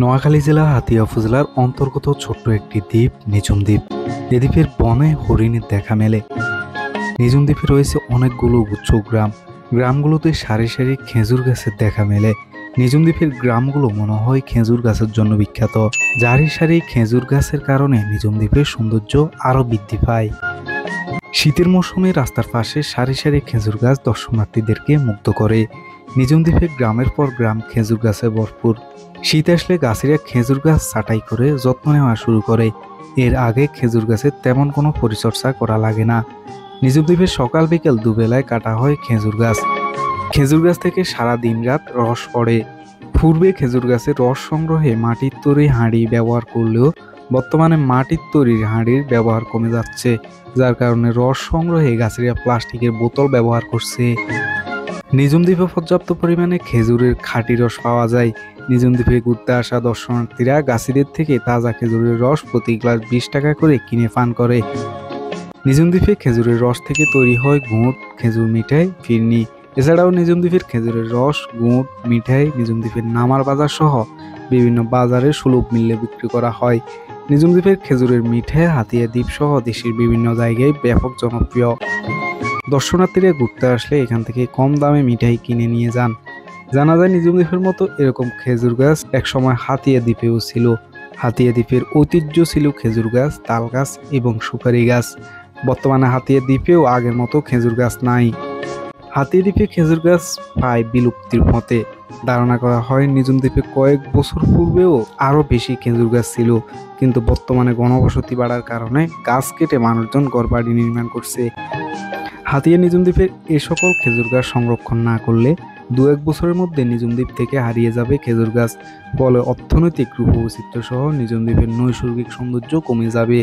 নোয়াখালী জেলা হাতিয়া উপজেলার অন্তর্গত ছোট্ট একটি দ্বীপ নিঝুম দ্বীপ। এ দ্বীপের বনে হরিণের দেখা মেলে। নিঝুম দ্বীপে রয়েছে অনেকগুলো উঁচু গ্রাম। গ্রামগুলোতে সারি সারি খেজুর গাছের দেখা মেলে। নিঝুম দ্বীপের গ্রামগুলো মনে হয় খেজুর গাছের জন্য বিখ্যাত। সারি সারি খেজুর গাছের কারণে নিঝুম দ্বীপের সৌন্দর্য আরও বৃদ্ধি পায়। শীতের মৌসুমে রাস্তার পাশে সারি সারি খেজুর গাছ দর্শনার্থীদেরকে মুগ্ধ করে। নিঝুম দ্বীপে গ্রামের পর গ্রাম খেজুর গাছে ভরপুর। শীত আসলে গাছেরা খেজুর গাছ ছাঁটাই করে যত্ন নেওয়া শুরু করে। এর আগে খেজুর গাছের তেমন কোনো পরিচর্যা করা লাগে না। নিঝুম দ্বীপে সকাল বিকেল দুবেলায় কাটা হয় খেজুর গাছ। খেজুর গাছ থেকে সারা দিন রাত রস পড়ে। পূর্বে খেজুর গাছের রস সংগ্রহে মাটির তৈরি হাঁড়ি ব্যবহার করলেও বর্তমানে মাটির তৈরি হাঁড়ির ব্যবহার কমে যাচ্ছে, যার কারণে রস সংগ্রহে গাছেরা প্লাস্টিকের বোতল ব্যবহার করছে। নিঝুম দ্বীপে পর্যাপ্ত পরিমাণে খেজুরের খাঁটি রস পাওয়া যায়। নিঝুম দ্বীপে ঘুরতে আসা দর্শনার্থীরা গাছিদের থেকে তাজা খেজুরের রস প্রতি গ্লাস 20 টাকা করে কিনে পান করে। নিঝুম দ্বীপে খেজুরের রস থেকে তৈরি হয় গুড়, খেজুর মিঠাই, ফিরনি। এছাড়াও নিঝুম দ্বীপের খেজুরের রস, গুড়, মিঠাই নিঝুম দ্বীপের নামার বাজার সহ বিভিন্ন বাজারে সুলভ মূল্যে বিক্রি করা হয়। নিঝুম দ্বীপের খেজুরের মিঠাই হাতিয়া দ্বীপ সহ দেশের বিভিন্ন জায়গায় ব্যাপক জনপ্রিয়। দর্শনার্থীরা ঘুরতে আসলে এখান থেকে কম দামে মিঠাই কিনে নিয়ে যান। জানা যায় নিঝুম দ্বীপের মতো এরকম খেজুর গাছ একসময় হাতিয়া দ্বীপেও ছিল। হাতিয়া দ্বীপের ঐতিহ্য ছিল খেজুর গাছ, তাল গাছ এবং সুপারি গাছ। বর্তমানে হাতিয়া দ্বীপেও আগের মতো খেজুর গাছ নাই। হাতিয়া দ্বীপে খেজুর গাছ প্রায় বিলুপ্তির পথে। ধারণা করা হয় নিঝুম দ্বীপে কয়েক বছর পূর্বেও আরও বেশি খেজুর গাছ ছিল, কিন্তু বর্তমানে ঘনবসতি বাড়ার কারণে গাছ কেটে মানুষজন ঘরবাড়ি নির্মাণ করছে। হাতিয়া নিঝুম দ্বীপের এ সকল খেজুর গাছ সংরক্ষণ না করলে 2-1 বছরের মধ্যে নিঝুম দ্বীপ থেকে হারিয়ে যাবে খেজুর গাছ। ফলে অর্থনৈতিক রূপবৈচিত্র্য সহ নিঝুম দ্বীপের নৈসর্গিক সৌন্দর্য কমে যাবে।